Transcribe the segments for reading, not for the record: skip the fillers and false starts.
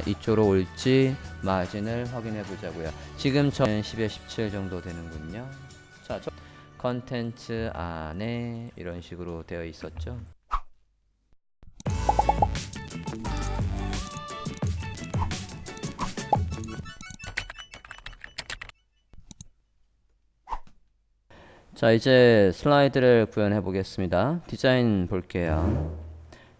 이쪽으로 올지 마진을 확인해 보자고요. 지금 저는 10에 17 정도 되는군요. 자, 컨텐츠 안에 이런 식으로 되어 있었죠. 자, 이제 슬라이드를 구현해 보겠습니다. 디자인 볼게요.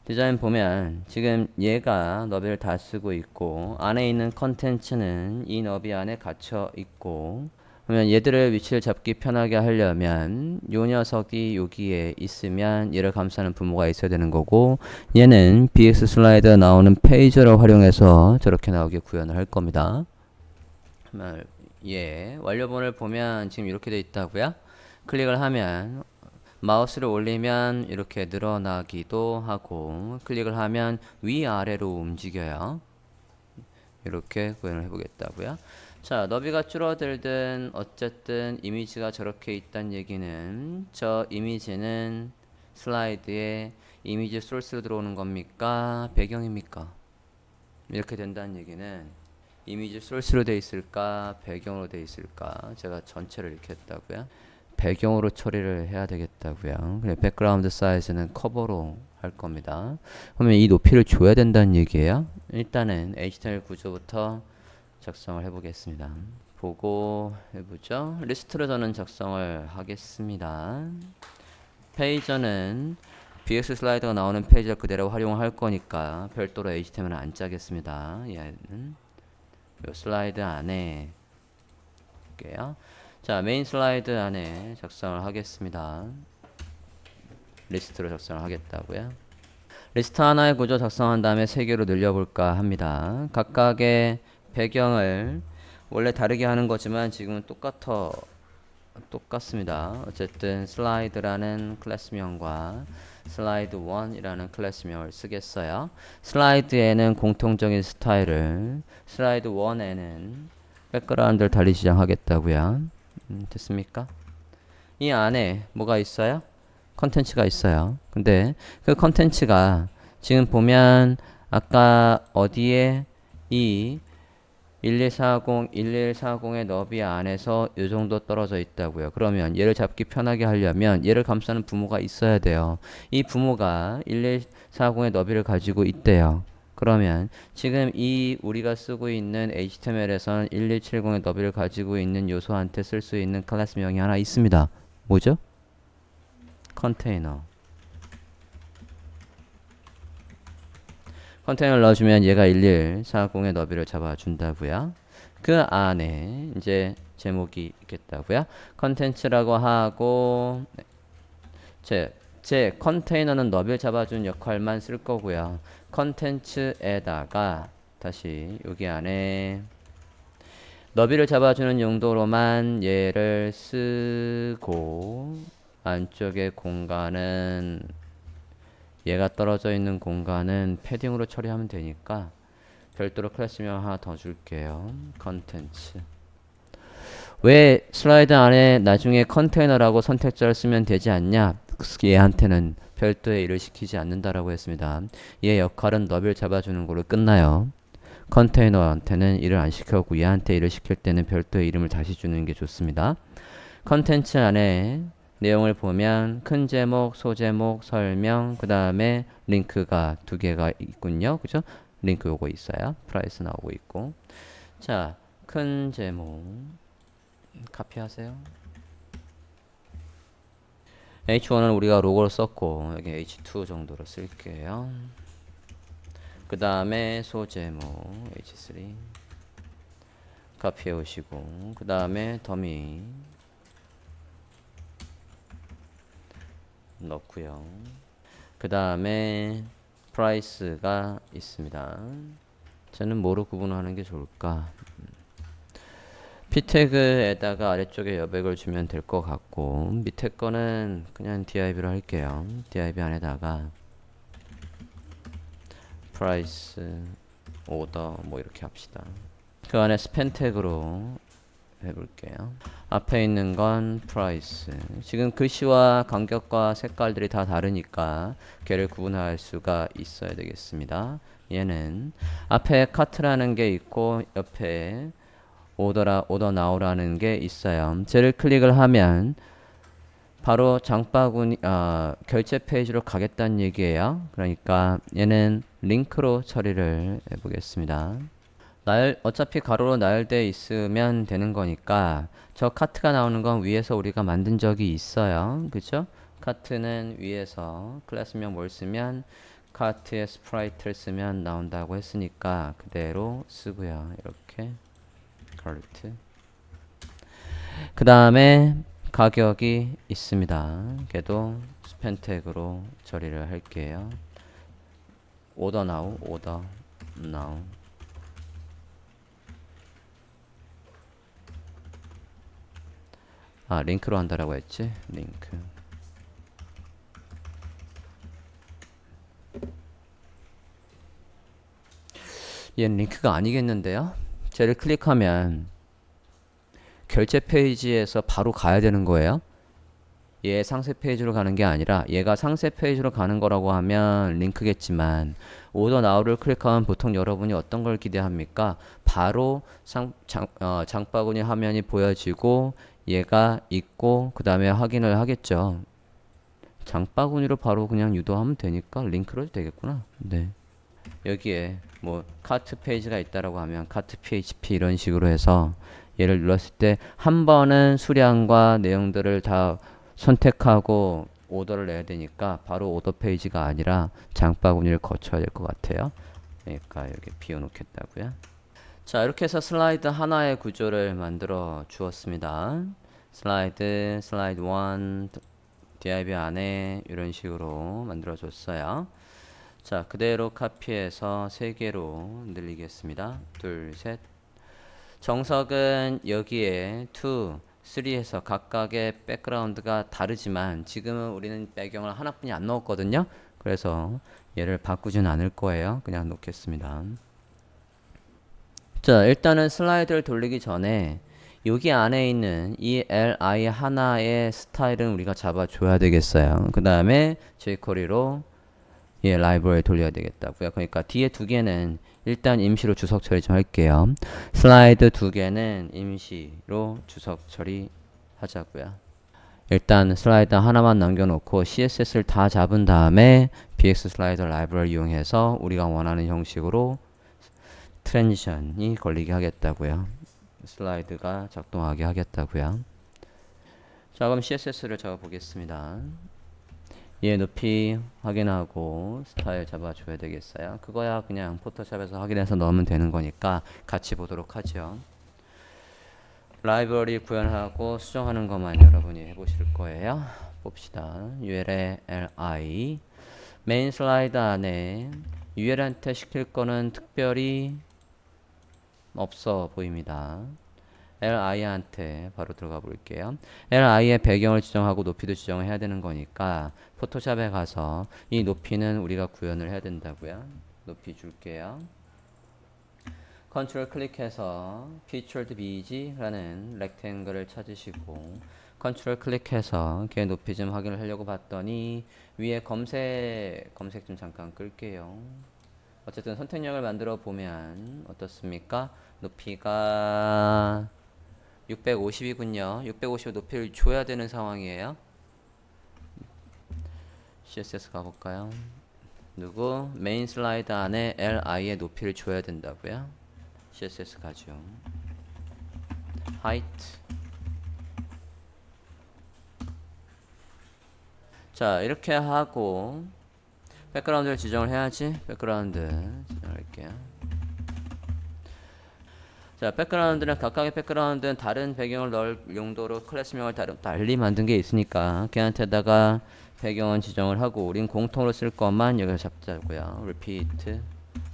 디자인 보면 지금 얘가 너비를 다 쓰고 있고 안에 있는 컨텐츠는 이 너비 안에 갇혀 있고, 그러면 얘들을 위치를 잡기 편하게 하려면 요 녀석이 여기에 있으면 얘를 감싸는 부모가 있어야 되는 거고, 얘는 BX 슬라이드가 나오는 페이지를 활용해서 저렇게 나오게 구현을 할 겁니다. 그러면 얘 완료본을 보면 지금 이렇게 돼 있다고요. 클릭을 하면 마우스를 올리면 이렇게 늘어나기도 하고, 클릭을 하면 위아래로 움직여요. 이렇게 구현을 해보겠다고요. 자, 너비가 줄어들든 어쨌든 이미지가 저렇게 있다는 얘기는 저 이미지는 슬라이드에 이미지 소스로 들어오는 겁니까? 배경입니까? 이렇게 된다는 얘기는 이미지 소스로 돼 있을까? 배경으로 돼 있을까? 제가 전체를 이렇게 했다고요. 배경으로 처리를 해야 되겠다고요. 그래, 백그라운드 사이즈는 커버로 할 겁니다. 그러면 이 높이를 줘야 된다는 얘기예요. 일단은 HTML 구조부터 작성을 해보겠습니다. 보고 해보죠. 리스트로 저는 작성을 하겠습니다. 페이저는 BX 슬라이드가 나오는 페이지를 그대로 활용할 거니까 별도로 HTML은 안 짜겠습니다. 얘는 이 슬라이드 안에 볼게요. 자, 메인 슬라이드 안에 작성을 하겠습니다. 리스트로 작성을 하겠다고요. 리스트 하나의 구조 작성한 다음에 3개로 늘려볼까 합니다. 각각의 배경을 원래 다르게 하는 거지만 지금은 똑같습니다. 어쨌든 슬라이드라는 클래스명과 슬라이드 1이라는 클래스명을 쓰겠어요. 슬라이드에는 공통적인 스타일을, 슬라이드 1에는 백그라운드를 달리 지정하겠다고요. 됐습니까? 이 안에 뭐가 있어요? 컨텐츠가 있어요. 근데 그 컨텐츠가 지금 보면 아까 어디에 이 1140의 너비 안에서 이 정도 떨어져 있다고요. 그러면 얘를 잡기 편하게 하려면 얘를 감싸는 부모가 있어야 돼요. 이 부모가 1140의 너비를 가지고 있대요. 그러면 지금 이 우리가 쓰고 있는 HTML에서는 1170의 너비를 가지고 있는 요소한테 쓸 수 있는 클래스명이 하나 있습니다. 뭐죠? 컨테이너. 컨테이너를 넣어주면 얘가 1140의 너비를 잡아준다고요. 그 안에 이제 제목이 있겠다고요. 컨텐츠라고 하고, 제 컨테이너는 너비를 잡아준 역할만 쓸 거고요. 컨텐츠에다가 다시 여기 안에 너비를 잡아주는 용도로만 얘를 쓰고, 안쪽의 공간은 얘가 떨어져 있는 공간은 패딩으로 처리하면 되니까 별도로 클래스명 하나 더 줄게요. 컨텐츠. 왜 슬라이드 안에 나중에 컨테이너라고 선택자를 쓰면 되지 않냐? 얘한테는 별도의 일을 시키지 않는다라고 했습니다. 얘 역할은 너비를 잡아주는 걸로 끝나요. 컨테이너한테는 일을 안 시켜고 얘한테 일을 시킬 때는 별도의 이름을 다시 주는 게 좋습니다. 컨텐츠 안에 내용을 보면 큰 제목, 소제목, 설명, 그 다음에 링크가 2개가 있군요. 그죠? 링크 요거 있어요. 프라이스 나오고 있고. 자, 큰 제목 카피하세요. H1은 우리가 로고를 썼고 여기 H2 정도로 쓸게요. 그 다음에 소제목 H3 카피해 오시고, 그 다음에 더미 넣고요. 그 다음에 프라이스가 있습니다. 저는 뭐로 구분하는 게 좋을까? p 태그에다가 아래쪽에 여백을 주면 될 것 같고, 밑에 거는 그냥 div로 할게요. div 안에다가 프라이스 오더 뭐 이렇게 합시다. 그 안에 스팬 태그로 해볼게요. 앞에 있는 건 price. 지금 글씨와 간격과 색깔들이 다 다르니까 걔를 구분할 수가 있어야 되겠습니다. 얘는 앞에 카트라는 게 있고 옆에 오더 나오라는 게 있어요. 쟤를 클릭을 하면 바로 장바구니 결제 페이지로 가겠다는 얘기예요. 그러니까 얘는 링크로 처리를 해보겠습니다. 어차피 가로로 나열되어 있으면 되는 거니까 저 카트가 나오는 건 위에서 우리가 만든 적이 있어요. 그죠? 카트는 위에서 클래스명 뭘 쓰면 카트에 스프라이트를 쓰면 나온다고 했으니까 그대로 쓰고요. 이렇게 카트. 그 다음에 가격이 있습니다. 걔도 스펜 태그로 처리를 할게요. 오더 나우. 링크로 한다라고 했지? 링크. 얘는 링크가 아니겠는데요? 쟤를 클릭하면 결제 페이지에서 바로 가야 되는 거예요. 얘 상세 페이지로 가는 게 아니라 얘가 상세 페이지로 가는 거라고 하면 링크겠지만 오더 나우를 클릭하면 보통 여러분이 어떤 걸 기대합니까? 바로 장바구니 화면이 보여지고 얘가 있고 그 다음에 확인을 하겠죠. 장바구니로 바로 그냥 유도하면 되니까 링크로 해도 되겠구나. 네. 여기에 뭐 카트 페이지가 있다라고 하면 카트 PHP 이런 식으로 해서 얘를 눌렀을 때 한 번은 수량과 내용들을 다 선택하고 오더를 내야 되니까 바로 오더 페이지가 아니라 장바구니를 거쳐야 될 것 같아요. 그러니까 여기 비워놓겠다고요. 자, 이렇게 해서 슬라이드 하나의 구조를 만들어 주었습니다. 슬라이드 1, div 안에 이런 식으로 만들어 줬어요. 자, 그대로 카피해서 3개로 늘리겠습니다. 둘, 셋. 정석은 여기에 2, 3에서 각각의 백그라운드가 다르지만 지금은 우리는 배경을 하나뿐이 안 넣었거든요. 그래서 얘를 바꾸진 않을 거예요. 그냥 놓겠습니다. 자, 일단은 슬라이드를 돌리기 전에 여기 안에 있는 이 li 하나의 스타일은 우리가 잡아줘야 되겠어요. 그 다음에 jQuery로 예, 라이브러리 돌려야 되겠다고요. 그러니까 뒤에 2개는 일단 임시로 주석 처리 좀 할게요. 슬라이드 2개는 임시로 주석 처리 하자고요. 일단 슬라이드 하나만 남겨놓고 CSS를 다 잡은 다음에 BX 슬라이더 라이브러리 이용해서 우리가 원하는 형식으로 트랜지션이 걸리게 하겠다고요. 슬라이드가 작동하게 하겠다고요. 자, 그럼 CSS를 적어 보겠습니다. 얘 높이 확인하고 스타일 잡아줘야 되겠어요. 그거야 그냥 포토샵에서 확인해서 넣으면 되는 거니까 같이 보도록 하죠. 라이브러리 구현하고 수정하는 것만 여러분이 해보실 거예요. 봅시다. UL의 li 메인 슬라이드 안에 UL한테 시킬 거는 특별히 없어 보입니다. li한테 바로 들어가 볼게요. li의 배경을 지정하고 높이도 지정을 해야 되는 거니까 포토샵에 가서 이 높이는 우리가 구현을 해야 된다고요. 높이 줄게요. 컨트롤 클릭해서 featured bg라는 렉탱글을 찾으시고 컨트롤 클릭해서 걔 높이 좀 확인을 하려고 봤더니 위에 검색 좀 잠깐 끌게요. 어쨌든 선택력을 만들어 보면 어떻습니까? 높이가 650이군요. 650 높이를 줘야 되는 상황이에요. CSS 가볼까요? 누구? 메인 슬라이드 안에 li의 높이를 줘야 된다고요. CSS 가죠. height. 자, 이렇게 하고 백그라운드를 지정을 해야지. 백그라운드 지정할게요. 자, 백그라운드는 각각의 백그라운드는 다른 배경을 넣을 용도로 클래스명을 달리 만든 게 있으니까 걔한테다가 배경은 지정을 하고 우린 공통으로 쓸 것만 여기서 잡자고요. repeat.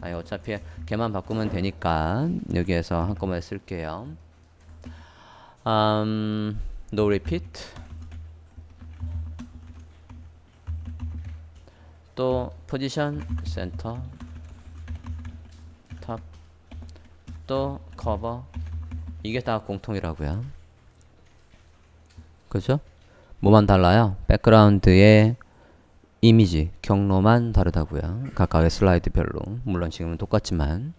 아니 어차피 걔만 바꾸면 되니까 여기에서 한꺼번에 쓸게요. no repeat. 또 position center 탑 또 cover 이게 다 공통이라고요. 그죠? 뭐만 달라요? 백그라운드의 이미지, 경로만 다르다고요. 각각의 슬라이드별로. 물론 지금은 똑같지만.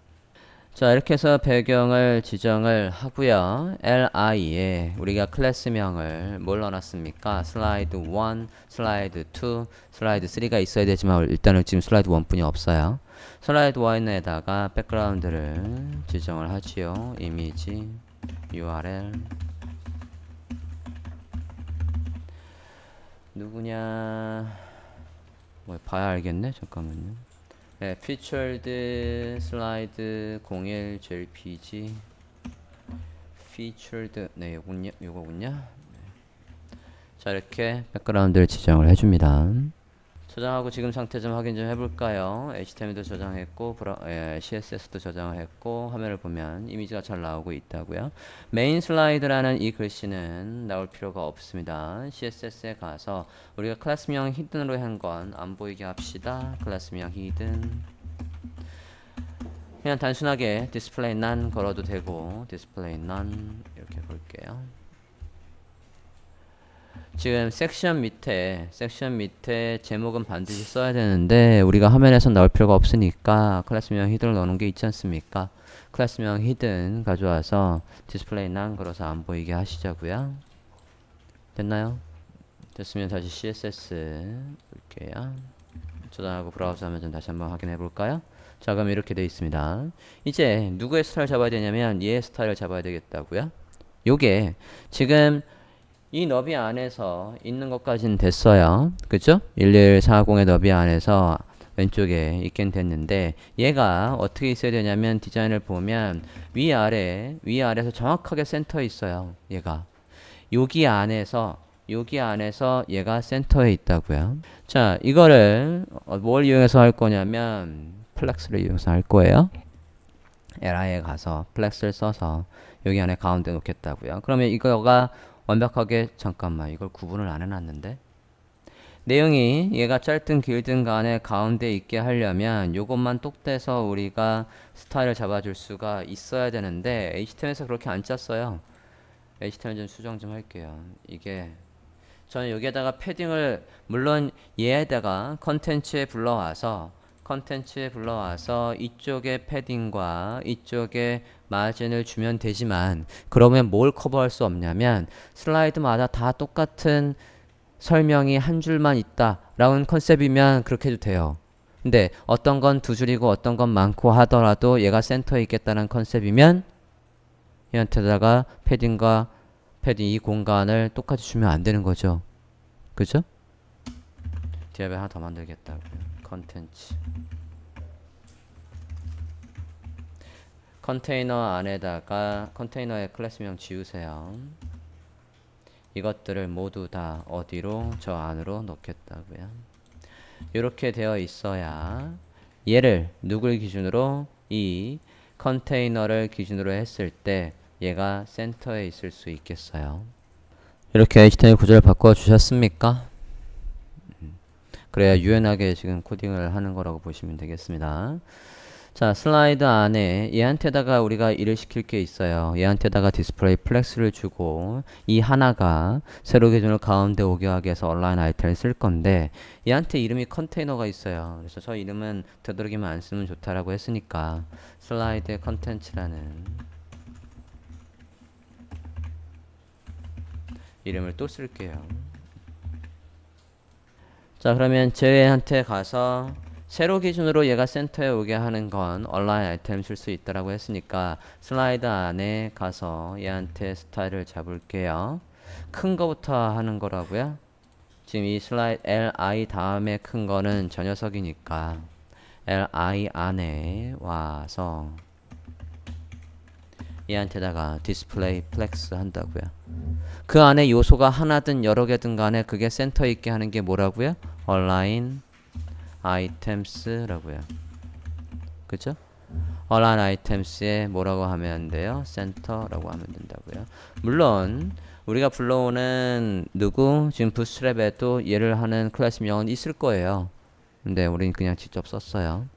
자, 이렇게 해서 배경을 지정을 하고요. li에 우리가 클래스명을 뭘 넣어놨습니까? 슬라이드 1, 슬라이드 2, 슬라이드 3가 있어야 되지만 일단은 지금 슬라이드 1뿐이 없어요. 슬라이드 1에다가 백그라운드를 지정을 하지요. 이미지, URL 누구냐 뭐 봐야 알겠네. 잠깐만요. 네, featured 슬라이드 01 JPG featured 네 요거군요. 자, 이렇게 백그라운드를 지정을 해줍니다. 저장하고 지금 상태 좀 확인 좀 해볼까요? HTML도 저장했고 CSS도 저장을 했고 화면을 보면 이미지가 잘 나오고 있다고요. 메인 슬라이드라는 이 글씨는 나올 필요가 없습니다. CSS에 가서 우리가 클래스명 히든으로 한 건 안 보이게 합시다. 클래스명 히든 그냥 단순하게 디스플레이 none 걸어도 되고 디스플레이 none 이렇게 볼게요. 지금 섹션 밑에 제목은 반드시 써야 되는데 우리가 화면에선 나올 필요가 없으니까 클래스명 히든을 넣는 게 있지 않습니까? 클래스명 히든 가져와서 디스플레이 none 걸어서 안 보이게 하시자고요. 됐나요? 됐으면 다시 CSS 볼게요. 저장하고 브라우저 하면 좀 다시 한번 확인해 볼까요? 자, 그럼 이렇게 되어 있습니다. 이제 누구의 스타일을 잡아야 되냐면 얘의 스타일을 잡아야 되겠다고요. 요게 지금 이 너비 안에서 있는 것까지는 됐어요. 그죠? 1140의 너비 안에서 왼쪽에 있긴 됐는데 얘가 어떻게 있어야 되냐면 디자인을 보면 위아래에서 정확하게 센터에 있어요. 얘가 여기 안에서 얘가 센터에 있다고요. 자, 이거를 뭘 이용해서 할 거냐면 플렉스를 이용해서 할 거예요. li에 가서 플렉스를 써서 여기 안에 가운데 놓겠다고요. 그러면 이거가 완벽하게 잠깐만 이걸 구분을 안 해놨는데 내용이 얘가 짧든 길든 간에 가운데 있게 하려면 요것만 똑 떼서 우리가 스타일을 잡아줄 수가 있어야 되는데 HTML에서 그렇게 안 짰어요. HTML 좀 수정 좀 할게요. 이게 저는 여기에다가 패딩을 물론 얘에다가 컨텐츠에 불러와서 이쪽에 패딩과 이쪽에 마진을 주면 되지만 그러면 뭘 커버할 수 없냐면 슬라이드마다 다 똑같은 설명이 한 줄만 있다 라는 컨셉이면 그렇게 해도 돼요. 근데 어떤 건 두 줄이고 어떤 건 많고 하더라도 얘가 센터에 있겠다는 컨셉이면 얘한테다가 패딩과 패딩 이 공간을 똑같이 주면 안 되는 거죠. 그죠? 디아벨 하나 더 만들겠다고요. 컨텐츠 컨테이너 안에다가 컨테이너의 클래스명 지우세요. 이것들을 모두 다 어디로? 저 안으로 넣겠다고요. 이렇게 되어 있어야 얘를 누굴 기준으로? 이 컨테이너를 기준으로 했을 때 얘가 센터에 있을 수 있겠어요. 이렇게 HTML 구조를 바꿔 주셨습니까? 그래야 유연하게 지금 코딩을 하는 거라고 보시면 되겠습니다. 자, 슬라이드 안에 얘한테다가 우리가 일을 시킬 게 있어요. 얘한테다가 디스플레이 플렉스를 주고 이 하나가 세로 기준을 가운데 오게 하기 위해서 얼라인 아이템을 쓸 건데 얘한테 이름이 컨테이너가 있어요. 그래서 저 이름은 되도록이면 안 쓰면 좋다라고 했으니까 슬라이드 컨텐츠라는 이름을 또 쓸게요. 자, 그러면 쟤한테 가서 세로 기준으로 얘가 센터에 오게 하는 건 얼라인 아이템 줄 수 있다라고 했으니까 슬라이드 안에 가서 얘한테 스타일을 잡을게요. 큰 거부터 하는 거라고요. 지금 이 슬라이드 li 다음에 큰 거는 저 녀석이니까 li 안에 와서 얘한테다가 디스플레이 플렉스 한다고요. 그 안에 요소가 하나든 여러 개든 간에 그게 센터 있게 하는 게 뭐라고요? align items라고요. 그죠? align items에 뭐라고 하면 돼요? center라고 하면 된다고요. 물론 우리가 불러오는 누구? 지금 부트스트랩에도 얘를 하는 클래스명은 있을 거예요. 근데 우리는 그냥 직접 썼어요.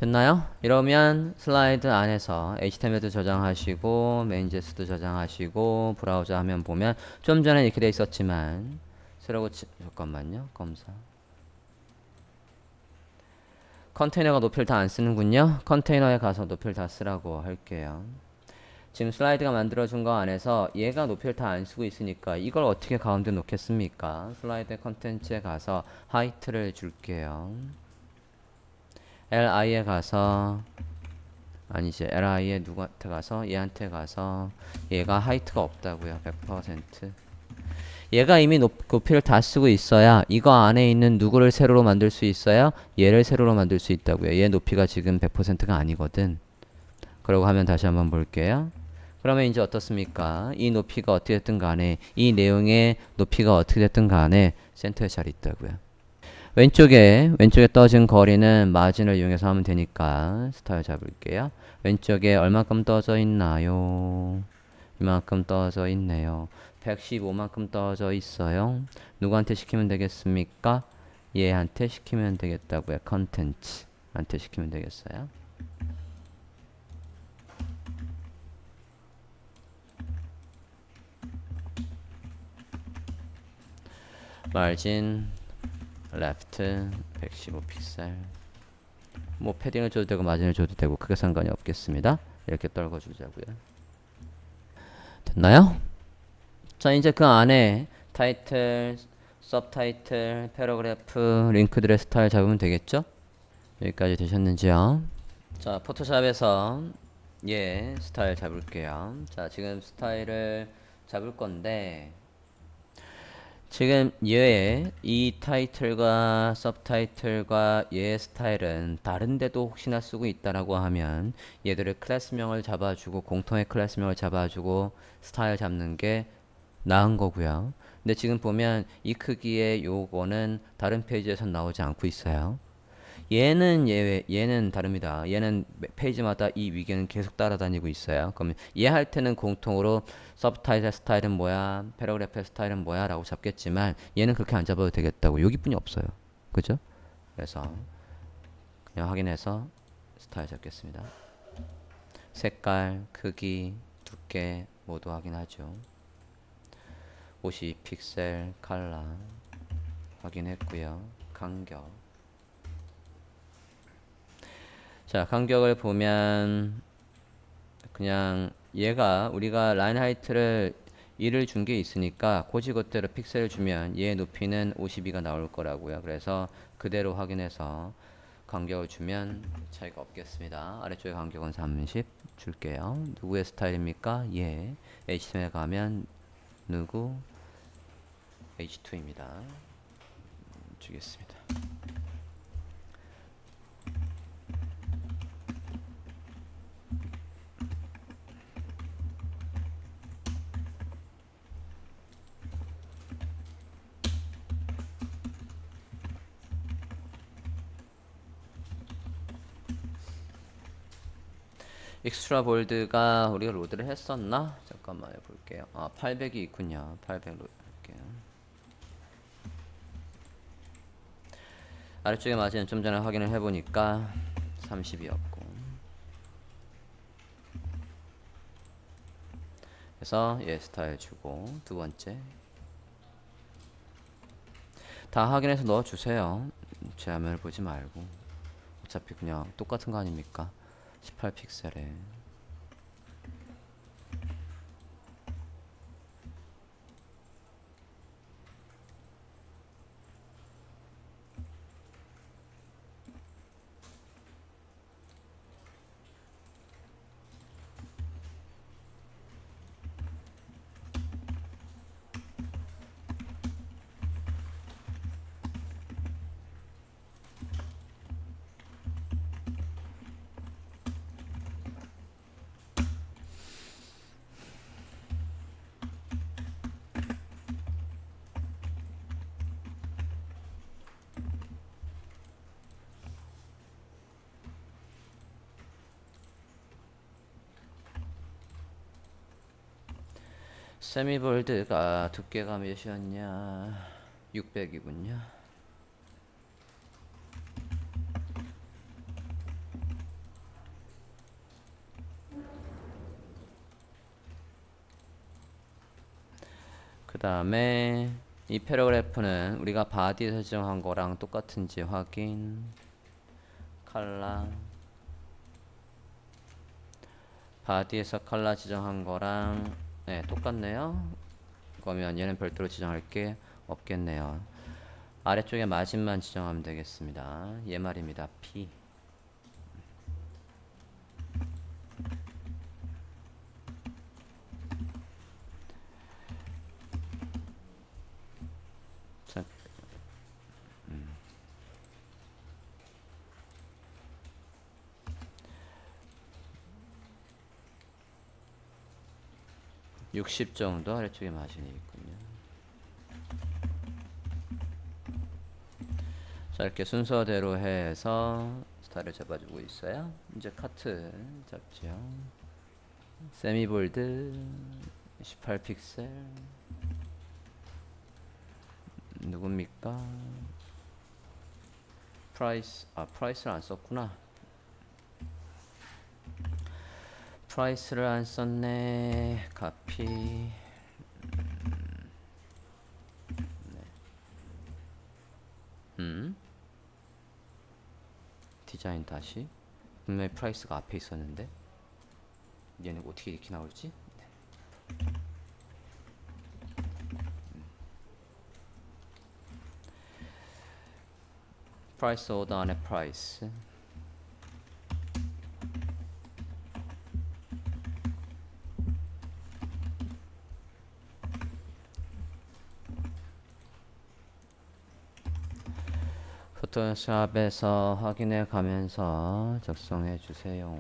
됐나요? 이러면 슬라이드 안에서 HTML도 저장하시고 메인제스도 저장하시고 브라우저 화면 보면 좀 전에 이렇게 돼 있었지만 새로 잠깐만요. 검사. 컨테이너가 높이를 다 안 쓰는군요. 컨테이너에 가서 높이를 다 쓰라고 할게요. 지금 슬라이드가 만들어준 거 안에서 얘가 높이를 다 안 쓰고 있으니까 이걸 어떻게 가운데 놓겠습니까? 슬라이드 컨텐츠에 가서 하이트를 줄게요. li에 가서 아니지 li에 누구한테 가서 얘한테 가서 얘가 하이트가 없다고요. 100%. 얘가 이미 높이를 다 쓰고 있어야 이거 안에 있는 누구를 세로로 만들 수 있어요? 얘를 세로로 만들 수 있다고요. 얘 높이가 지금 100%가 아니거든. 그러고 하면 다시 한번 볼게요. 그러면 이제 어떻습니까? 이 높이가 어떻게 됐든 간에 이 내용의 높이가 어떻게 됐든 간에 센터에 잘 있다고요. 왼쪽에 떠진 거리는 마진을 이용해서 하면 되니까 스타일 잡을게요. 왼쪽에 얼마큼 떠져 있나요? 이만큼 떠져 있네요. 115만큼 떠져 있어요. 누구한테 시키면 되겠습니까? 얘한테 시키면 되겠다고요. 컨텐츠한테 시키면 되겠어요. 마진 레프트 115 픽셀. 뭐 패딩을 줘도 되고 마진을 줘도 되고 크게 상관이 없겠습니다. 이렇게 떨궈 주자고요. 됐나요? 자, 이제 그 안에 타이틀, 서브타이틀, 패러그래프, 링크들의 스타일 잡으면 되겠죠? 여기까지 되셨는지요? 자, 포토샵에서 얘 스타일 잡을게요. 자, 지금 스타일을 잡을 건데 지금 얘의 이 타이틀과 서브타이틀과 얘의 스타일은 다른데도 혹시나 쓰고 있다라고 하면 얘들을 클래스명을 잡아주고 공통의 클래스명을 잡아주고 스타일 잡는 게 나은 거고요. 근데 지금 보면 이 크기의 요거는 다른 페이지에선 나오지 않고 있어요. 얘는 예외, 얘는 다릅니다. 얘는 페이지마다 이 위계는 계속 따라다니고 있어요. 그러면 얘 할 때는 공통으로 서브타이틀 스타일은 뭐야, 패러그래프 스타일은 뭐야 라고 잡겠지만 얘는 그렇게 안 잡아도 되겠다고. 여기뿐이 없어요. 그죠? 그래서 그냥 확인해서 스타일 잡겠습니다. 색깔, 크기, 두께 모두 확인하죠. 52픽셀 컬러 확인했고요. 간격. 자, 간격을 보면 그냥 얘가 우리가 라인 하이트를 1을 준 게 있으니까 고지그대로 픽셀을 주면 얘의 높이는 52가 나올 거라고요. 그래서 그대로 확인해서 간격을 주면 차이가 없겠습니다. 아래쪽에 간격은 30 줄게요. 누구의 스타일입니까? 얘. HTML 가면 누구? H2입니다. 주겠습니다. 익스트라 볼드가 우리가 로드를 했었나? 잠깐만요 볼게요. 아 800이 있군요. 800 로드 할게요. 아래쪽에 마진 좀 전에 확인을 해보니까 30이었고 그래서 얘 스타일 주고 두 번째 다 확인해서 넣어주세요. 제 화면을 보지 말고 어차피 그냥 똑같은 거 아닙니까? 18픽셀에 세미볼드가 두께가 몇이었냐? 600이군요. 그 다음에 이 패러그래프는 우리가 바디에서 지정한 거랑 똑같은지 확인. 컬러 바디에서 컬러 지정한 거랑 네, 똑같네요. 그러면 얘는 별도로 지정할 게 없겠네요. 아래쪽에 마진만 지정하면 되겠습니다. 얘 말입니다. P. 자, 60 정도 아래쪽에 마진이 있군요. 자, 이렇게 순서대로 해서 스타일을 잡아주고 있어요. 이제 카트 잡죠. 세미볼드 18픽셀 누굽니까? 프라이스. 프라이스를 안 썼구나. 프라이스를 안 썼네. 카피. 디자인 다시. 분명히 프라이스가 앞에 있었는데 얘는 어떻게 이렇게 나올지? 프라이스 오더 안에 프라이스. 포토샵에서 확인해 가면서 작성해 주세요.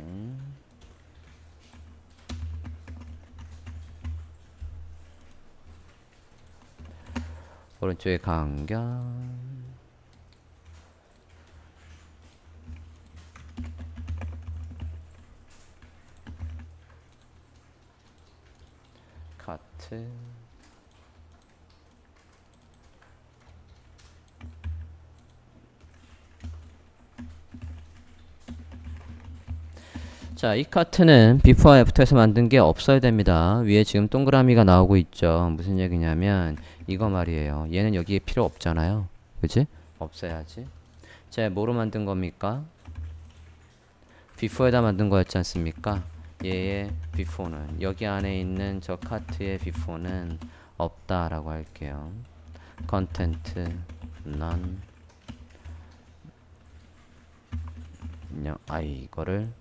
오른쪽에 간격. 카트. 자, 이 카트는 비포와 애프터에서 만든 게 없어야 됩니다. 위에 지금 동그라미가 나오고 있죠. 무슨 얘기냐면 이거 말이에요. 얘는 여기에 필요 없잖아요. 그치? 없어야지. 자, 뭐로 만든 겁니까? 비포에다 만든 거였지 않습니까? 얘의 비포는 여기 안에 있는 저 카트의 비포는 없다라고 할게요. 컨텐트 none. 이거를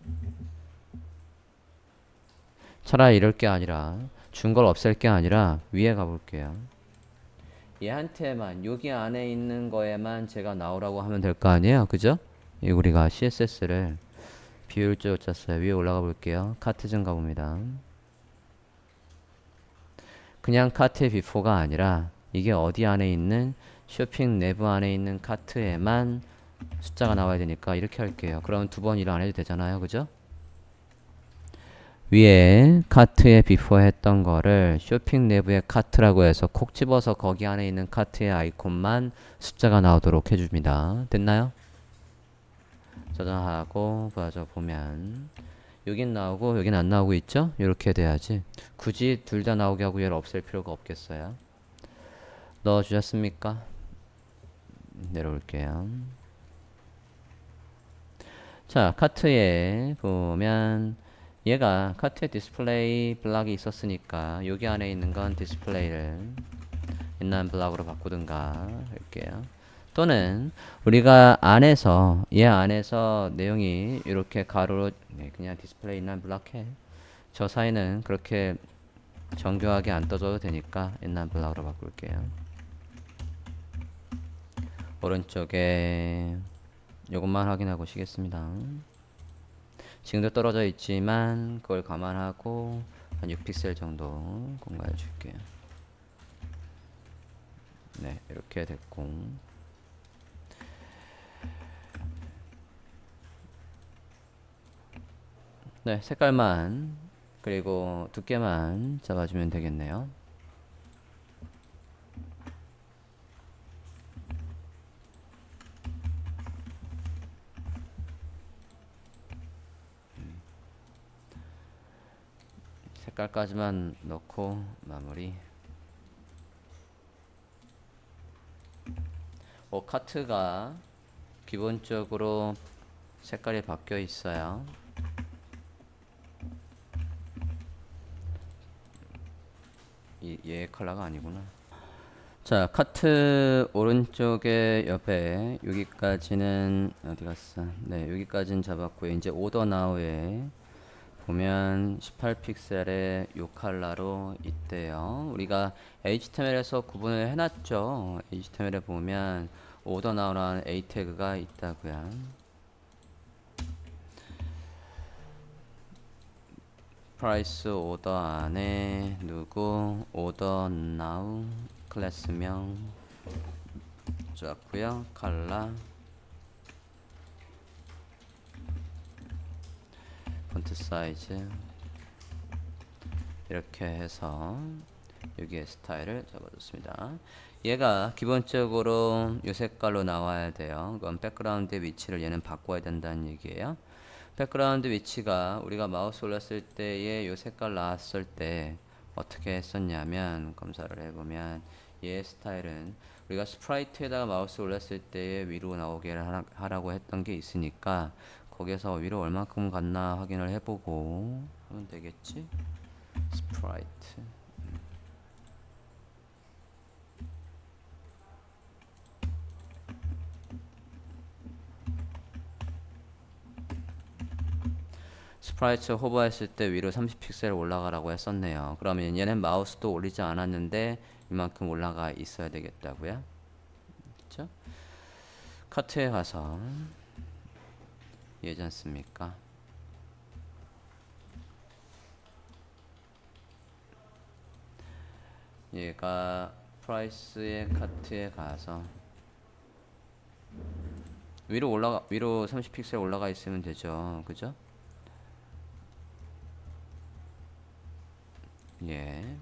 차라리 이럴 게 아니라 준 걸 없앨 게 아니라 위에 가볼게요. 얘한테만 여기 안에 있는 거에만 제가 나오라고 하면 될 거 아니에요, 그죠? 우리가 CSS를 비율적으로 짰어요. 위에 올라가 볼게요. 카트 좀 가봅니다. 그냥 카트의 비포가 아니라 이게 어디 안에 있는 쇼핑 내부 안에 있는 카트에만 숫자가 나와야 되니까 이렇게 할게요. 그러면 두 번 일 안 해도 되잖아요, 그죠? 위에 카트에 비포 했던 거를 쇼핑 내부의 카트라고 해서 콕 집어서 거기 안에 있는 카트의 아이콘만 숫자가 나오도록 해줍니다. 됐나요? 저장하고 봐줘 보면 여긴 나오고 여긴 안 나오고 있죠? 이렇게 돼야지. 굳이 둘 다 나오게 하고 얘를 없앨 필요가 없겠어요. 넣어주셨습니까? 내려올게요. 자, 카트에 보면 얘가 카트에 디스플레이 블락이 있었으니까 여기 안에 있는 건 디스플레이를 인라인 블락으로 바꾸든가 할게요. 또는 우리가 안에서 얘 안에서 내용이 이렇게 가로로 그냥 디스플레이 인라인 블락 해. 저 사이는 그렇게 정교하게 안 떠줘도 되니까 인라인 블락으로 바꿀게요. 오른쪽에 요것만 확인하고 쉬겠습니다. 지금도 떨어져 있지만 그걸 감안하고 한 6픽셀 정도 공간해 줄게요. 네, 이렇게 됐고 네, 색깔만 그리고 두께만 잡아주면 되겠네요. 색깔까지만 넣고 마무리. 카트가 기본적으로 색깔이 바뀌어 있어요. 얘 컬러가 아니구나. 자, 카트 오른쪽에 옆에 여기까지는 어디 갔어? 네, 여기까지는 잡았고요. 이제 오더 나우에 보면 18픽셀의 요 컬러로 있대요. 우리가 HTML에서 구분을 해놨죠. HTML에 보면 오더 나우라는 A 태그가 있다고요. 프라이스 오더 안에 누구 오더 나우 클래스명 좋았고요. 컬러 폰트 사이즈 이렇게 해서 여기에 스타일을 잡아줬습니다. 얘가 기본적으로 이 색깔로 나와야 돼요. 그건 백그라운드의 위치를 얘는 바꿔야 된다는 얘기예요. 백그라운드 위치가 우리가 마우스 올렸을 때에 이 색깔 나왔을 때 어떻게 했었냐면, 검사를 해보면 얘 스타일은 우리가 스프라이트에다가 마우스 올렸을 때 위로 나오게 하라고 했던 게 있으니까 거기에서 위로 얼마큼 갔나 확인을 해보고 하면 되겠지. 스프라이트 스프라이트 호버했을 때 위로 30픽셀 올라가라고 했었네요. 그러면 얘는 마우스도 올리지 않았는데 이만큼 올라가 있어야 되겠다고요. 그렇죠? 커트에 가서 얘지 않습니까? 얘가 프라이스의 카트에 가서 위로 30픽셀 올라가 있으면 되죠. 그죠? 예.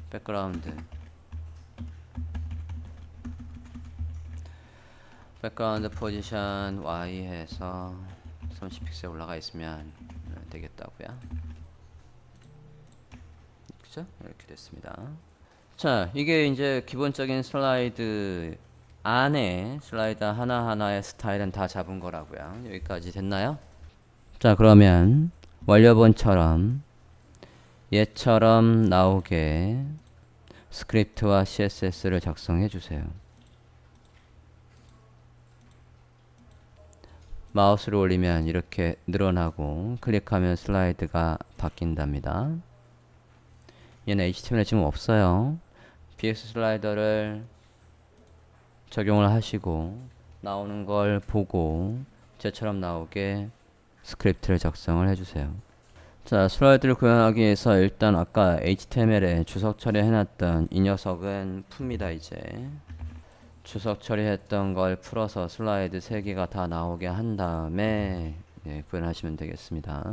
백그라운드 포지션 Y 해서 30픽셀 올라가 있으면 되겠다고요. 그죠? 이렇게 됐습니다. 자, 이게 이제 기본적인 슬라이드 안에 슬라이드 하나하나의 스타일은 다 잡은 거라고요. 여기까지 됐나요? 자, 그러면 완료본처럼 얘처럼 나오게 스크립트와 CSS를 작성해 주세요. 마우스를 올리면 이렇게 늘어나고 클릭하면 슬라이드가 바뀐답니다. 얘는 HTML에 지금 없어요. BX 슬라이더를 적용을 하시고 나오는 걸 보고 쟤처럼 나오게 스크립트를 작성을 해주세요. 자, 슬라이드를 구현하기 위해서 일단 아까 HTML에 주석 처리해놨던 이 녀석은 풉니다. 이제 주석 처리했던 걸 풀어서 슬라이드 3개가 다 나오게 한 다음에 구현하시면 되겠습니다.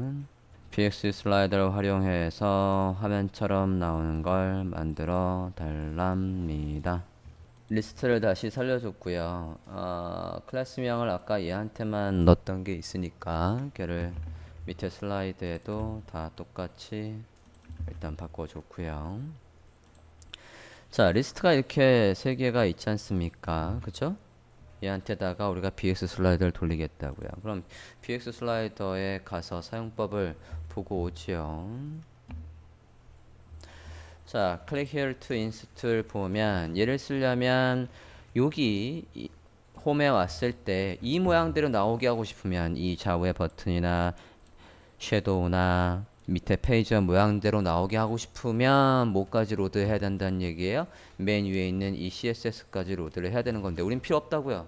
BX 슬라이더를 활용해서 화면처럼 나오는 걸 만들어 달랍니다. 리스트를 다시 살려줬고요. 클래스명을 아까 얘한테만 넣었던 게 있으니까 걔를 밑에 슬라이드에도 다 똑같이 일단 바꿔줬고요. 자, 리스트가 이렇게 3개가 있지 않습니까? 그쵸? 얘한테다가 우리가 BX 슬라이더를 돌리겠다고요. 그럼 BX 슬라이더에 가서 사용법을 보고 오지요. 자, click here to install 보면 얘를 쓰려면 여기 홈에 왔을 때 이 모양대로 나오게 하고 싶으면 이 좌우의 버튼이나 섀도우나 밑에 페이지와 모양대로 나오게 하고 싶으면 뭐까지 로드해야 된다는 얘기예요? 맨 위에 있는 이 CSS까지 로드를 해야 되는 건데 우린 필요 없다고요.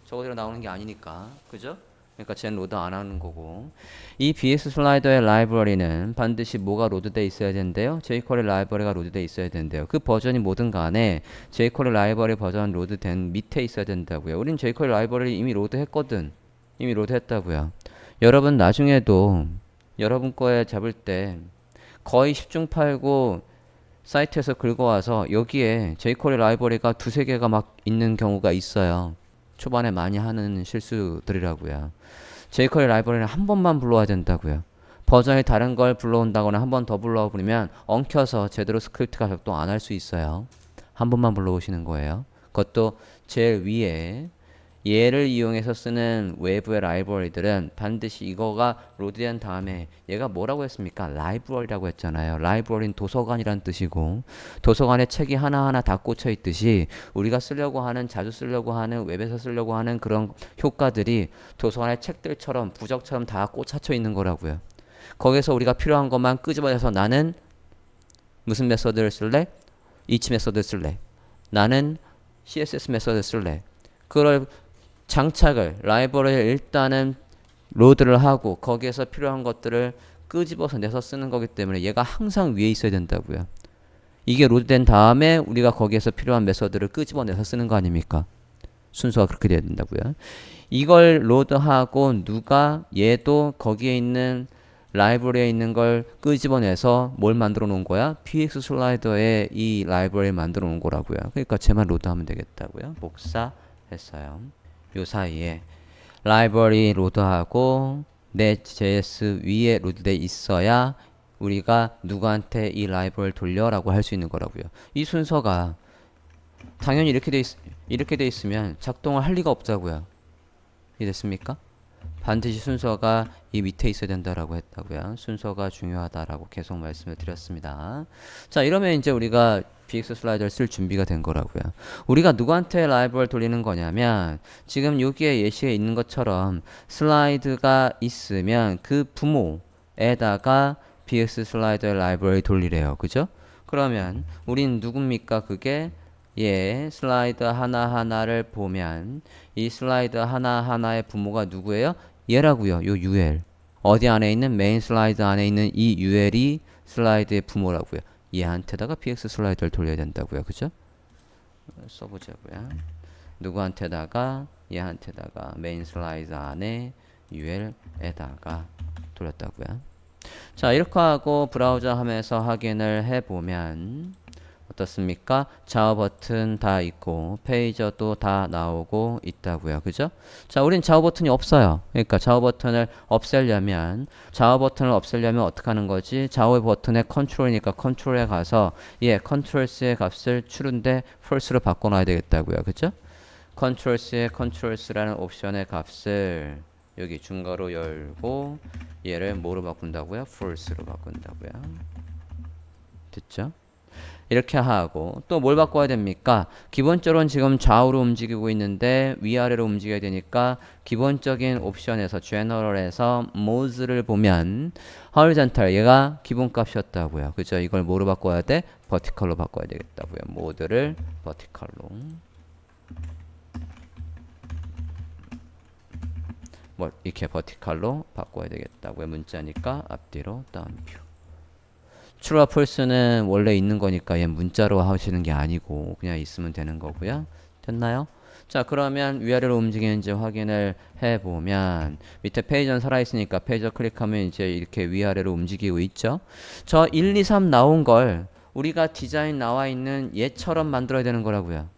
저거대로 나오는 게 아니니까. 그죠? 그러니까 쟤는 로드 안 하는 거고. 이 BX 슬라이더의 라이브러리는 반드시 뭐가 로드돼 있어야 된대요? jQuery 라이브러리가 로드돼 있어야 된대요. 그 버전이 뭐든 간에 jQuery 라이브러리 버전 로드된 밑에 있어야 된다고요. 우린 jQuery 라이브러리 이미 로드했거든. 이미 로드했다고요. 여러분 나중에도 여러분 거에 잡을 때 거의 10중 8구 사이트에서 긁어와서 여기에 jQuery 라이브러리가 2~3개가 막 있는 경우가 있어요. 초반에 많이 하는 실수들이라고요. jQuery 라이브러리는 한 번만 불러와야 된다고요. 버전이 다른 걸 불러온다거나 한 번 더 불러와 버리면 엉켜서 제대로 스크립트가 작동 안 할 수 있어요. 한 번만 불러오시는 거예요. 그것도 제일 위에 얘를 이용해서 쓰는 외부의 라이브러리들은 반드시 이거가 로드된 다음에 얘가 뭐라고 했습니까? 라이브러리라고 했잖아요. 라이브러리는 도서관이란 뜻이고 도서관에 책이 하나하나 다 꽂혀 있듯이 우리가 쓰려고 하는 자주 쓰려고 하는 웹에서 쓰려고 하는 그런 효과들이 도서관의 책들처럼 부적처럼 다 꽂혀져 있는 거라고요. 거기서 우리가 필요한 것만 끄집어내서 나는 무슨 메서드를 쓸래? each 메서드 쓸래. 나는 CSS 메서드 쓸래. 그걸 장착을 라이브러리를 일단은 로드를 하고 거기에서 필요한 것들을 끄집어서 내서 쓰는 거기 때문에 얘가 항상 위에 있어야 된다고요. 이게 로드된 다음에 우리가 거기에서 필요한 메서드를 끄집어내서 쓰는 거 아닙니까? 순서가 그렇게 돼야 된다고요. 이걸 로드하고 누가 얘도 거기에 있는 라이브러리에 있는 걸 끄집어내서 뭘 만들어 놓은 거야? px 슬라이더에 이 라이브러리 만들어 놓은 거라고요. 그러니까 쟤만 로드하면 되겠다고요. 복사했어요. 요 사이에 라이브러리 로드하고 net.js 위에 로드돼 있어야 우리가 누구한테 이 라이브러리를 돌려라고 할 수 있는 거라고요. 이 순서가 당연히 이렇게 돼 있으면 작동을 할 리가 없다고요. 이해됐습니까? 반드시 순서가 이 밑에 있어야 된다라고 했다고요. 순서가 중요하다라고 계속 말씀을 드렸습니다. 자, 이러면 이제 우리가 BX 슬라이더를 쓸 준비가 된 거라고요. 우리가 누구한테 라이브를 돌리는 거냐면 지금 여기에 예시에 있는 것처럼 슬라이드가 있으면 그 부모에다가 BX 슬라이더의 라이브러리 돌리래요. 그죠? 그러면 우린 누굽니까? 그게 슬라이드 하나하나를 보면 이 슬라이드 하나하나의 부모가 누구예요? 얘라고요. 요 UL. 어디 안에 있는 메인 슬라이드 안에 있는 이 UL이 슬라이드의 부모라고요. 얘한테다가 PX 슬라이드를 돌려야 된다고요. 그죠? 써보자고요. 누구한테다가 얘한테다가 메인 슬라이드 안에 UL에다가 돌렸다고요. 자, 이렇게 하고 브라우저 하면서 확인을 해보면 어떻습니까? 좌우 버튼 다 있고 페이저도 다 나오고 있다고요. 그죠? 자, 우린 좌우 버튼이 없어요. 그러니까 좌우 버튼을 없애려면 어떻게 하는 거지? 좌우 버튼의 컨트롤이니까 컨트롤에 가서 컨트롤 C의 값을 true인데 false로 바꿔놔야 되겠다고요. 그죠? 컨트롤 C의 컨트롤 C라는 옵션의 값을 여기 중괄호 열고 얘를 뭐로 바꾼다고요? false로 바꾼다고요. 됐죠? 이렇게 하고 또 뭘 바꿔야 됩니까? 기본적으로는 지금 좌우로 움직이고 있는데 위아래로 움직여야 되니까 기본적인 옵션에서 general에서 modes를 보면 horizontal 얘가 기본값이었다고요. 그죠? 이걸 뭐로 바꿔야 돼? vertical로 바꿔야 되겠다고요. mode를 vertical로. 뭐 이렇게 vertical로 바꿔야 되겠다고요. 문자니까 앞뒤로 다운표. true와 false는 원래 있는 거니까 얘 문자로 하시는 게 아니고 그냥 있으면 되는 거고요. 됐나요? 자, 그러면 위아래로 움직이는지 확인을 해보면 밑에 페이저는 살아있으니까 페이저 클릭하면 이제 이렇게 위아래로 움직이고 있죠. 저 1, 2, 3 나온 걸 우리가 디자인 나와 있는 얘처럼 만들어야 되는 거라고요.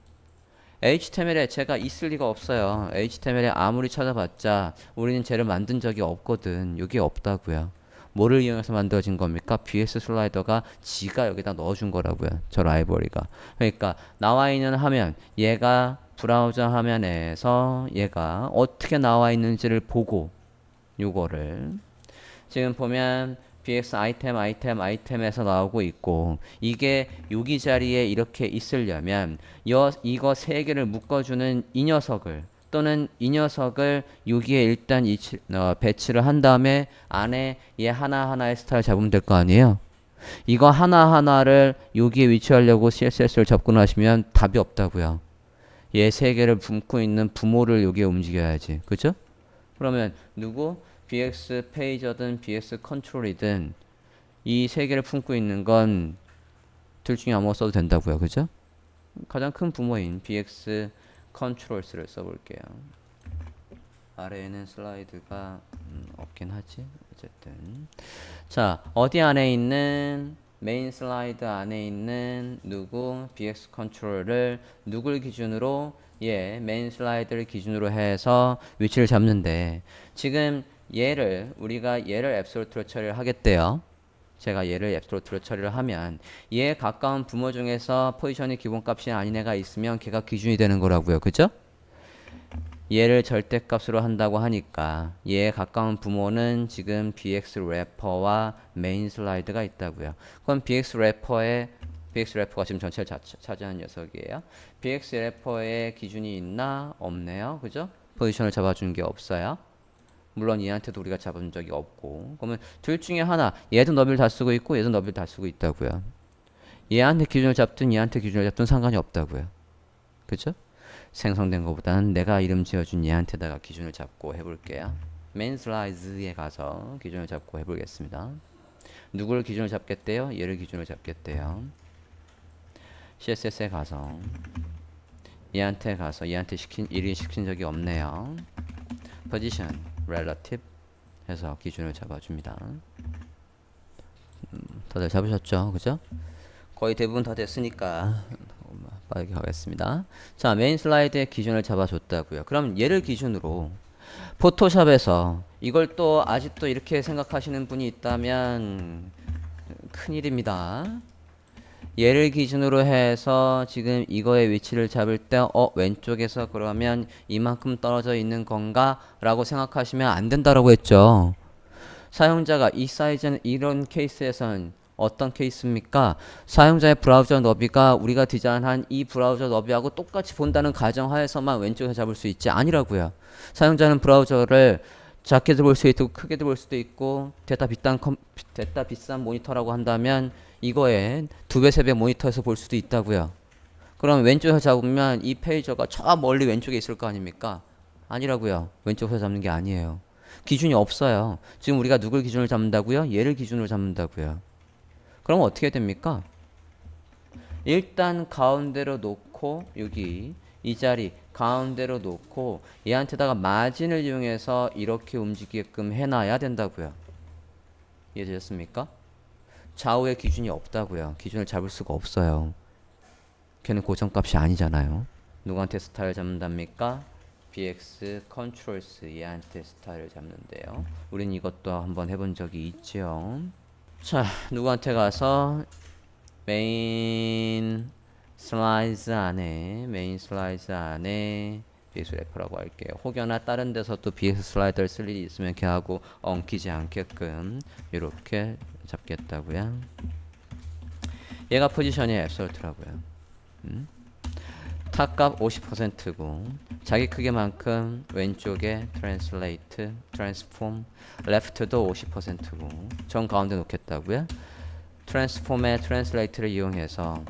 HTML에 제가 있을 리가 없어요. HTML에 아무리 찾아봤자 우리는 쟤를 만든 적이 없거든. 여기 없다고요. 뭐를 이용해서 만들어진 겁니까? BS 슬라이더가 지가 여기다 넣어준 거라고요. 저 라이브러리가. 그러니까 나와 있는 화면, 얘가 브라우저 화면에서 얘가 어떻게 나와 있는지를 보고 요거를 지금 보면 BX 아이템에서 나오고 있고 이게 여기 자리에 이렇게 있으려면 이거 세 개를 묶어주는 이 녀석을 또는 이 녀석을 여기에 일단 배치를 한 다음에 안에 얘 하나하나의 스타일 잡으면 될 거 아니에요? 이거 하나하나를 여기에 위치하려고 CSS를 접근하시면 답이 없다고요. 얘 세 개를 품고 있는 부모를 여기에 움직여야지. 그죠? 그러면 누구? BX 페이저든 BX 컨트롤이든 이 세 개를 품고 있는 건 둘 중에 아무거나 써도 된다고요. 그죠? 가장 큰 부모인 BX 컨트롤스를 써볼게요. 아래에는 슬라이드가 없긴 하지. 어쨌든 자, 어디 안에 있는 메인 슬라이드 안에 있는 누구 BX 컨트롤을 누굴 기준으로 메인 슬라이드를 기준으로 해서 위치를 잡는데 지금 우리가 얘를 앱솔루트로 처리를 하겠대요. 제가 얘를 앱솔루트로 처리를 하면 얘에 가까운 부모 중에서 포지션이 기본값이 아닌 애가 있으면 걔가 기준이 되는 거라고요. 그죠? 얘를 절대값으로 한다고 하니까 얘에 가까운 부모는 지금 bx 래퍼와 메인 슬라이드가 있다고요. 그럼 bx 래퍼가 지금 전체를 차지하는 녀석이에요. bx 래퍼에 기준이 있나? 없네요. 그죠? 포지션을 잡아준 게 없어요. 물론 얘한테도 우리가 잡은 적이 없고. 그러면 둘 중에 하나, 얘도 너비를 다 쓰고 있고 얘도 너비를 다 쓰고 있다고요. 얘한테 기준을 잡든 얘한테 기준을 잡든 상관이 없다고요. 그죠? 생성된 것보다는 내가 이름 지어준 얘한테다가 기준을 잡고 해볼게요. 메인 슬라이드에 가서 기준을 잡고 해보겠습니다. 누구를 기준을 잡겠대요? 얘를 기준을 잡겠대요. CSS에 가서 얘한테 일일 시킨 적이 없네요. position, relative 해서 기준을 잡아줍니다. 다들 잡으셨죠? 그죠? 거의 대부분 다 됐으니까 빠르게 가겠습니다. 자, 메인 슬라이드에 기준을 잡아줬다고요. 그럼 얘를 기준으로 포토샵에서 이걸 또 아직도 이렇게 생각하시는 분이 있다면 큰일입니다. 얘를 기준으로 해서 지금 이거의 위치를 잡을 때 왼쪽에서 그러면 이만큼 떨어져 있는 건가? 라고 생각하시면 안 된다라고 했죠. 사용자가 이 사이즈는 이런 케이스에선 어떤 케이스입니까? 사용자의 브라우저 너비가 우리가 디자인한 이 브라우저 너비하고 똑같이 본다는 가정하에서만 왼쪽에서 잡을 수 있지 아니라고요. 사용자는 브라우저를 작게도 볼 수 있고 크게도 볼 수도 있고 데이터 비싼 모니터라고 한다면 이거에 2배, 3배 모니터에서 볼 수도 있다고요. 그럼 왼쪽에서 잡으면 이 페이저가 저 멀리 왼쪽에 있을 거 아닙니까? 아니라고요. 왼쪽에서 잡는 게 아니에요. 기준이 없어요. 지금 우리가 누굴 기준으로 잡는다고요? 얘를 기준으로 잡는다고요. 그럼 어떻게 됩니까? 일단 가운데로 놓고 여기 이 자리 가운데로 놓고 얘한테다가 마진을 이용해서 이렇게 움직이게끔 해놔야 된다고요. 이해되셨습니까? 좌우에 기준이 없다고요. 기준을 잡을 수가 없어요. 걔는 고정값이 아니잖아요. 누구한테 스타일 잡는답니까? bx controls 얘한테 스타일을 잡는데요. 우린 이것도 한번 해본 적이 있죠. 자, 누구한테 가서 메인 슬라이드 안에 bx 래퍼라고 할게요. 혹여나 다른 데서 또 bx 슬라이드를 쓸 일이 있으면 걔하고 엉키지 않게끔 이렇게 잡겠다고요. 얘가 포지션이 앱솔루트라고요. 탑값 50%고 자기 크기만큼 왼쪽에 트랜슬레이트, 트랜스폼, 레프트도 50%고 정 가운데 놓겠다고요. 트랜스폼의 트랜슬레이트를 이용해서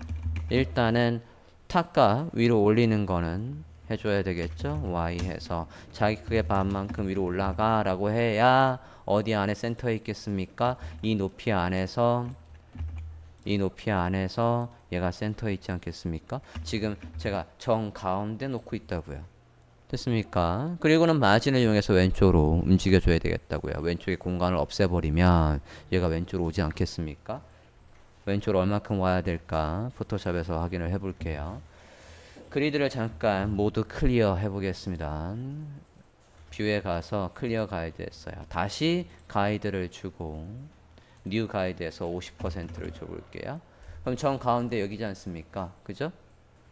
일단은 탑값 위로 올리는 거는 해줘야 되겠죠. Y 해서 자기 크기의 반만큼 위로 올라가 라고 해야 어디 안에 센터에 있겠습니까? 이 높이 안에서 얘가 센터에 있지 않겠습니까? 지금 제가 정 가운데 놓고 있다고요. 됐습니까? 그리고는 마진을 이용해서 왼쪽으로 움직여줘야 되겠다고요. 왼쪽에 공간을 없애버리면 얘가 왼쪽으로 오지 않겠습니까? 왼쪽으로 얼마큼 와야 될까? 포토샵에서 확인을 해볼게요. 그리드를 잠깐 모두 클리어 해보겠습니다. 뷰에 가서 클리어 가이드 했어요. 다시 가이드를 주고 뉴 가이드에서 50%를 줘볼게요. 그럼 정 가운데 여기지 않습니까? 그죠?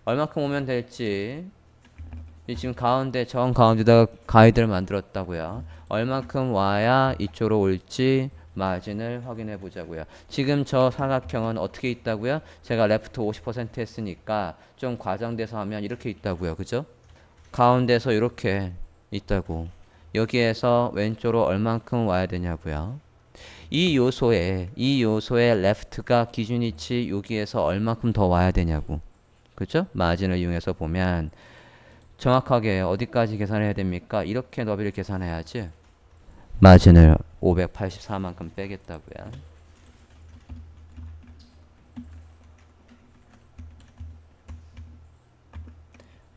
얼마큼 오면 될지 지금 가운데 정 가운데다가 가이드를 만들었다고요. 얼마큼 와야 이쪽으로 올지 마진을 확인해 보자고요. 지금 저 사각형은 어떻게 있다고요? 제가 레프트 50% 했으니까 좀 과장돼서 하면 이렇게 있다고요. 그죠? 가운데서 이렇게 있다고. 여기에서 왼쪽으로 얼만큼 와야 되냐고요. 이 요소에 레프트가 기준이치 여기에서 얼마큼 더 와야 되냐고. 그죠? 마진을 이용해서 보면 정확하게 어디까지 계산해야 됩니까? 이렇게 너비를 계산해야지. 마진을 584만큼 빼겠다고요.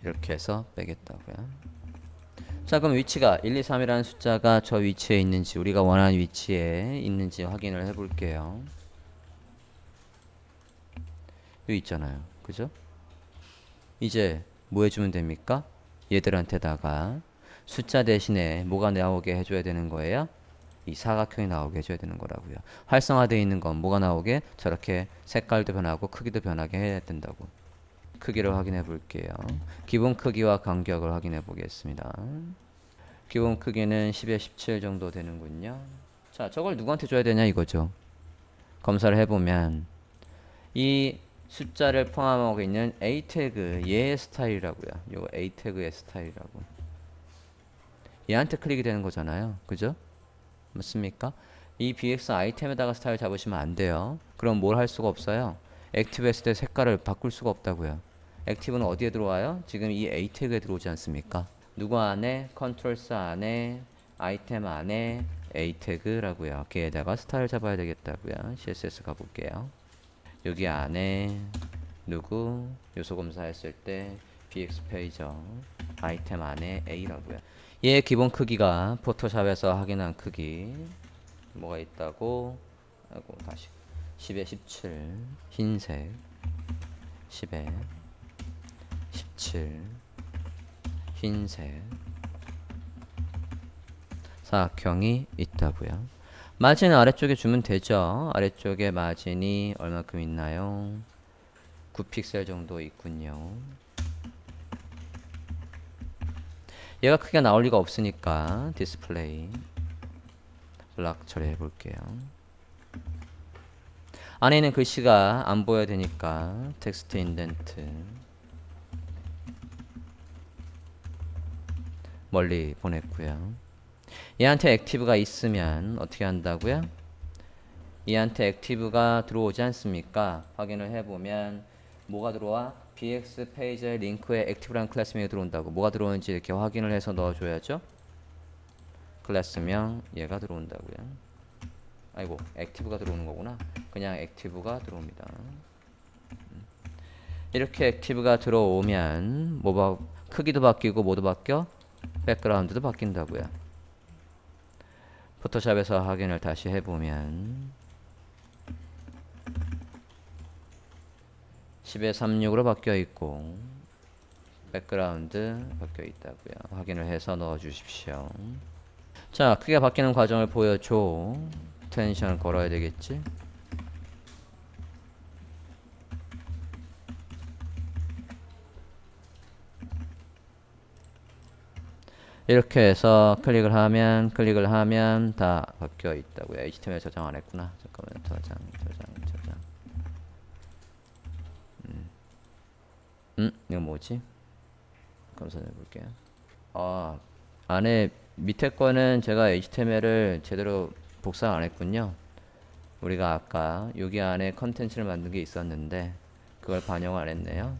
이렇게 해서 빼겠다고요. 자, 그럼 위치가 1, 2, 3이라는 숫자가 저 위치에 있는지 우리가 원하는 위치에 있는지 확인을 해볼게요. 여기 있잖아요. 그죠? 이제 뭐 해주면 됩니까? 얘들한테다가 숫자 대신에 뭐가 나오게 해줘야 되는 거예요? 이 사각형이 나오게 해줘야 되는 거라고요. 활성화되어 있는 건 뭐가 나오게? 저렇게 색깔도 변하고 크기도 변하게 해야 된다고. 크기를 확인해 볼게요. 기본 크기와 간격을 확인해 보겠습니다. 기본 크기는 10에 17 정도 되는군요. 자, 저걸 누구한테 줘야 되냐 이거죠. 검사를 해보면 이 숫자를 포함하고 있는 A 태그 얘의 스타일이라고요. 요거 A 태그의 스타일이라고. 얘한테 클릭이 되는 거잖아요. 그죠? 맞습니까? 이 BX 아이템에다가 스타일 잡으시면 안 돼요. 그럼 뭘 할 수가 없어요? 액티브 했을 때 색깔을 바꿀 수가 없다고요. 액티브는 어디에 들어와요? 지금 이 A 태그에 들어오지 않습니까? 누구 안에? 컨트롤스 안에, 아이템 안에 A 태그라고요. 걔에다가 스타일 잡아야 되겠다고요. CSS 가볼게요. 여기 안에 누구 요소 검사했을 때 BX 페이저 아이템 안에 A라고요. 얘 기본 크기가 포토샵에서 확인한 크기 뭐가 있다고 하고 다시 10에 17 흰색 10에 17 흰색 사각형이 있다고요. 마진 아래쪽에 주면 되죠. 아래쪽에 마진이 얼마큼 있나요? 9픽셀 정도 있군요. 얘가 크게 나올 리가 없으니까 디스플레이 블락 처리해 볼게요. 안에 있는 글씨가 안 보여야 되니까 텍스트 인덴트 멀리 보냈고요. 얘한테 액티브가 있으면 어떻게 한다고요? 얘한테 액티브가 들어오지 않습니까? 확인을 해보면 뭐가 들어와? BX 페이지의 링크에 액티브라는 클래스명이 들어온다고. 뭐가 들어오는지 이렇게 확인을 해서 넣어줘야죠. 클래스명 얘가 들어온다고요. 아이고 액티브가 들어오는 거구나. 그냥 액티브가 들어옵니다. 이렇게 액티브가 들어오면 크기도 바뀌고 뭐도 바뀌어? 백그라운드도 바뀐다고요. 포토샵에서 확인을 다시 해보면 10에 36으로 바뀌어 있고 백그라운드 바뀌어 있다고요. 확인을 해서 넣어 주십시오. 자, 크기가 바뀌는 과정을 보여줘. 텐션을 걸어야 되겠지. 이렇게 해서 클릭을 하면 다 바뀌어 있다고요. HTML 저장 안 했구나. 잠깐만요. 저장. 이거 뭐지? 검사해 볼게요. 안에 밑에 거는 제가 HTML을 제대로 복사 안 했군요. 우리가 아까 여기 안에 컨텐츠를 만든 게 있었는데 그걸 반영 안 했네요.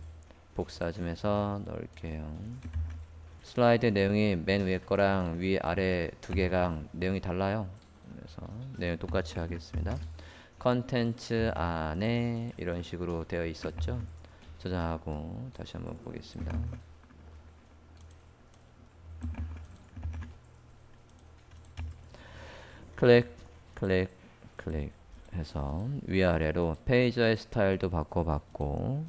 복사 좀 해서 넣을게요. 슬라이드 내용이 맨 위에 거랑 위 아래 두 개랑 내용이 달라요. 그래서 내용 똑같이 하겠습니다. 컨텐츠 안에 이런 식으로 되어 있었죠. 저장하고 다시 한번 보겠습니다. 클릭 해서 위아래로 페이지의 스타일도 바꿔봤고